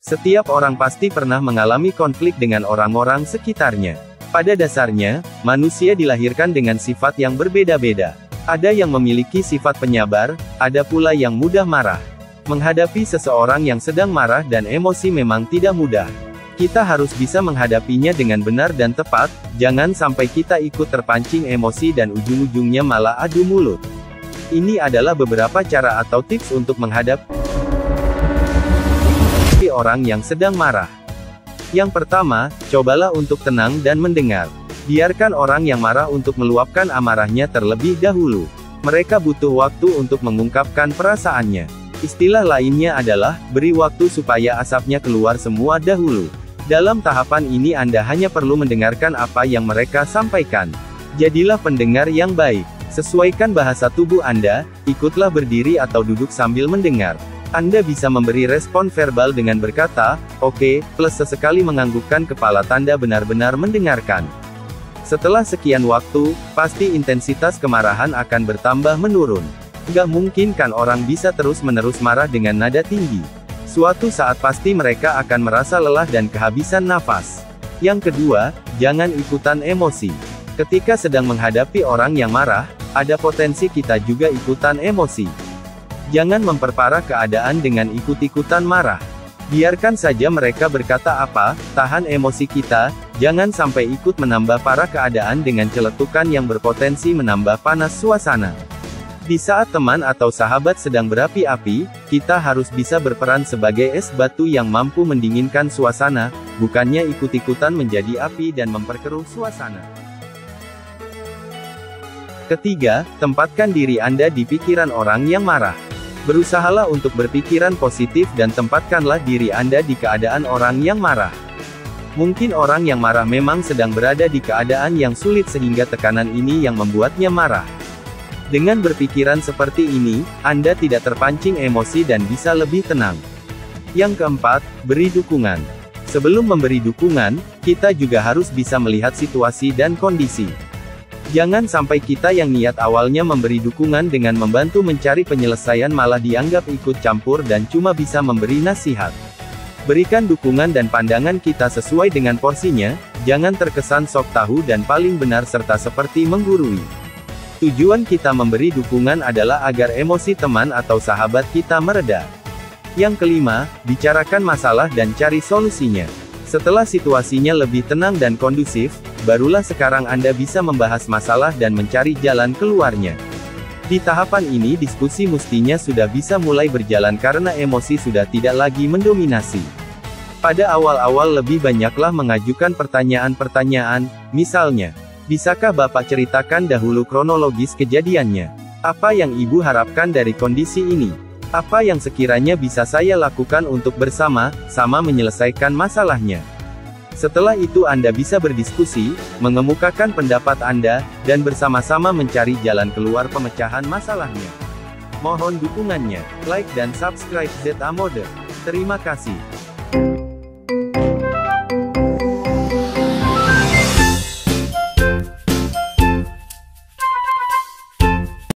Setiap orang pasti pernah mengalami konflik dengan orang-orang sekitarnya. Pada dasarnya, manusia dilahirkan dengan sifat yang berbeda-beda. Ada yang memiliki sifat penyabar, ada pula yang mudah marah. Menghadapi seseorang yang sedang marah dan emosi memang tidak mudah. Kita harus bisa menghadapinya dengan benar dan tepat, jangan sampai kita ikut terpancing emosi dan ujung-ujungnya malah adu mulut. Ini adalah beberapa cara atau tips untuk menghadapi orang yang sedang marah. Yang pertama, cobalah untuk tenang dan mendengar. Biarkan orang yang marah untuk meluapkan amarahnya terlebih dahulu. Mereka butuh waktu untuk mengungkapkan perasaannya. Istilah lainnya adalah, beri waktu supaya asapnya keluar semua dahulu. Dalam tahapan ini Anda hanya perlu mendengarkan apa yang mereka sampaikan. Jadilah pendengar yang baik. Sesuaikan bahasa tubuh Anda, ikutlah berdiri atau duduk sambil mendengar. Anda bisa memberi respon verbal dengan berkata, oke, plus sesekali menganggukkan kepala tanda benar-benar mendengarkan. Setelah sekian waktu, pasti intensitas kemarahan akan bertambah menurun. Gak mungkin kan orang bisa terus-menerus marah dengan nada tinggi. Suatu saat pasti mereka akan merasa lelah dan kehabisan nafas. Yang kedua, jangan ikutan emosi. Ketika sedang menghadapi orang yang marah, ada potensi kita juga ikutan emosi. Jangan memperparah keadaan dengan ikut-ikutan marah. Biarkan saja mereka berkata apa, tahan emosi kita, jangan sampai ikut menambah parah keadaan dengan celetukan yang berpotensi menambah panas suasana. Di saat teman atau sahabat sedang berapi-api, kita harus bisa berperan sebagai es batu yang mampu mendinginkan suasana, bukannya ikut-ikutan menjadi api dan memperkeruh suasana. Ketiga, tempatkan diri Anda di pikiran orang yang marah. Berusahalah untuk berpikiran positif dan tempatkanlah diri Anda di keadaan orang yang marah. Mungkin orang yang marah memang sedang berada di keadaan yang sulit sehingga tekanan ini yang membuatnya marah. Dengan berpikiran seperti ini, Anda tidak terpancing emosi dan bisa lebih tenang. Yang keempat, beri dukungan. Sebelum memberi dukungan, kita juga harus bisa melihat situasi dan kondisi. Jangan sampai kita yang niat awalnya memberi dukungan dengan membantu mencari penyelesaian malah dianggap ikut campur dan cuma bisa memberi nasihat. Berikan dukungan dan pandangan kita sesuai dengan porsinya, jangan terkesan sok tahu dan paling benar serta seperti menggurui. Tujuan kita memberi dukungan adalah agar emosi teman atau sahabat kita mereda. Yang kelima, bicarakan masalah dan cari solusinya. Setelah situasinya lebih tenang dan kondusif, barulah sekarang Anda bisa membahas masalah dan mencari jalan keluarnya. Di tahapan ini diskusi mestinya sudah bisa mulai berjalan karena emosi sudah tidak lagi mendominasi. Pada awal-awal lebih banyaklah mengajukan pertanyaan-pertanyaan, misalnya, bisakah Bapak ceritakan dahulu kronologis kejadiannya? Apa yang Ibu harapkan dari kondisi ini? Apa yang sekiranya bisa saya lakukan untuk bersama-sama menyelesaikan masalahnya? Setelah itu Anda bisa berdiskusi, mengemukakan pendapat Anda, dan bersama-sama mencari jalan keluar pemecahan masalahnya. Mohon dukungannya, like dan subscribe ZA Mode. Terima kasih.